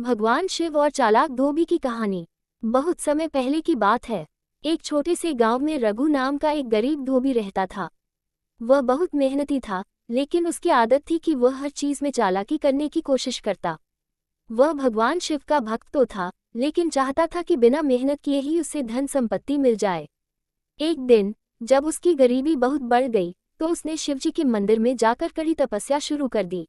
भगवान शिव और चालाक धोबी की कहानी। बहुत समय पहले की बात है। एक छोटे से गांव में रघु नाम का एक गरीब धोबी रहता था। वह बहुत मेहनती था, लेकिन उसकी आदत थी कि वह हर चीज में चालाकी करने की कोशिश करता। वह भगवान शिव का भक्त तो था, लेकिन चाहता था कि बिना मेहनत किए ही उसे धन संपत्ति मिल जाए। एक दिन जब उसकी गरीबी बहुत बढ़ गई, तो उसने शिवजी के मंदिर में जाकर कड़ी तपस्या शुरू कर दी।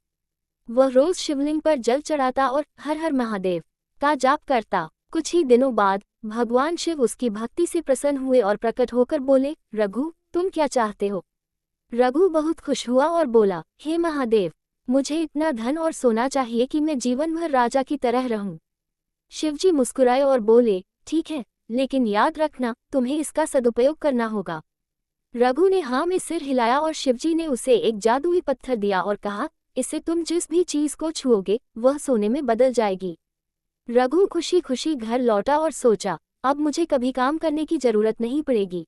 वह रोज शिवलिंग पर जल चढ़ाता और हर हर महादेव का जाप करता। कुछ ही दिनों बाद भगवान शिव उसकी भक्ति से प्रसन्न हुए और प्रकट होकर बोले, रघु, तुम क्या चाहते हो? रघु बहुत खुश हुआ और बोला, हे महादेव, मुझे इतना धन और सोना चाहिए कि मैं जीवन भर राजा की तरह रहूं। शिवजी मुस्कुराए और बोले, ठीक है, लेकिन याद रखना, तुम्हें इसका सदुपयोग करना होगा। रघु ने हाँ में सिर हिलाया और शिवजी ने उसे एक जादुई पत्थर दिया और कहा, इससे तुम जिस भी चीज को छुओगे वह सोने में बदल जाएगी। रघु खुशी खुशी घर लौटा और सोचा, अब मुझे कभी काम करने की जरूरत नहीं पड़ेगी।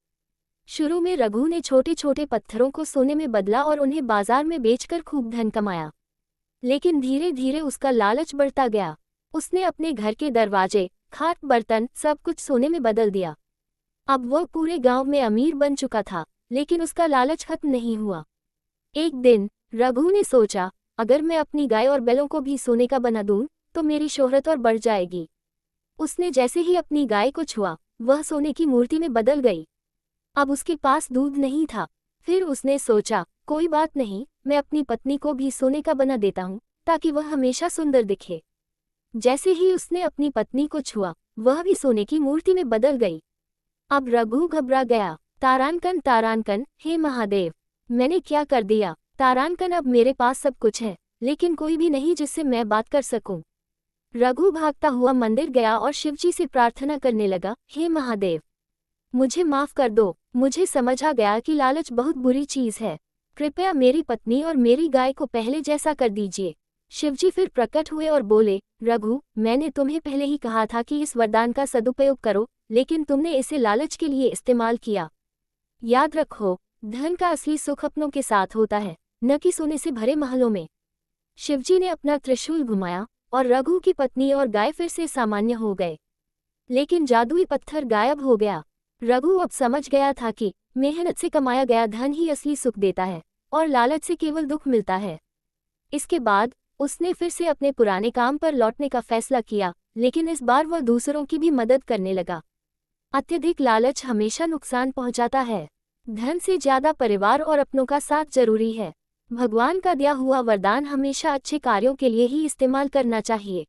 शुरू में रघु ने छोटे छोटे पत्थरों को सोने में बदला और उन्हें बाजार में बेचकर खूब धन कमाया। लेकिन धीरे धीरे उसका लालच बढ़ता गया। उसने अपने घर के दरवाजे, खाट, बर्तन सब कुछ सोने में बदल दिया। अब वह पूरे गांव में अमीर बन चुका था, लेकिन उसका लालच खत्म नहीं हुआ। एक दिन रघु ने सोचा, अगर मैं अपनी गाय और बैलों को भी सोने का बना दूं, तो मेरी शोहरत और बढ़ जाएगी। उसने जैसे ही अपनी गाय को छुआ, वह सोने की मूर्ति में बदल गई। अब उसके पास दूध नहीं था। फिर उसने सोचा, कोई बात नहीं, मैं अपनी पत्नी को भी सोने का बना देता हूं, ताकि वह हमेशा सुंदर दिखे। जैसे ही उसने अपनी पत्नी को छुआ, वह भी सोने की मूर्ति में बदल गई। अब रघु घबरा गया। तारानकन तारानकन, हे महादेव, मैंने क्या कर दिया? तारानकन, अब मेरे पास सब कुछ है, लेकिन कोई भी नहीं जिससे मैं बात कर सकूं। रघु भागता हुआ मंदिर गया और शिवजी से प्रार्थना करने लगा, हे महादेव, मुझे माफ कर दो। मुझे समझ आ गया कि लालच बहुत बुरी चीज है। कृपया मेरी पत्नी और मेरी गाय को पहले जैसा कर दीजिए। शिवजी फिर प्रकट हुए और बोले, रघु, मैंने तुम्हें पहले ही कहा था कि इस वरदान का सदुपयोग करो, लेकिन तुमने इसे लालच के लिए इस्तेमाल किया। याद रखो, धन का असली सुख अपनों के साथ होता है, न कि सोने से भरे महलों में। शिवजी ने अपना त्रिशूल घुमाया और रघु की पत्नी और गाय फिर से सामान्य हो गए। लेकिन जादुई पत्थर गायब हो गया। रघु अब समझ गया था कि मेहनत से कमाया गया धन ही असली सुख देता है और लालच से केवल दुख मिलता है। इसके बाद उसने फिर से अपने पुराने काम पर लौटने का फैसला किया, लेकिन इस बार वह दूसरों की भी मदद करने लगा। अत्यधिक लालच हमेशा नुकसान पहुंचाता है। धन से ज्यादा परिवार और अपनों का साथ जरूरी है। भगवान का दिया हुआ वरदान हमेशा अच्छे कार्यों के लिए ही इस्तेमाल करना चाहिए।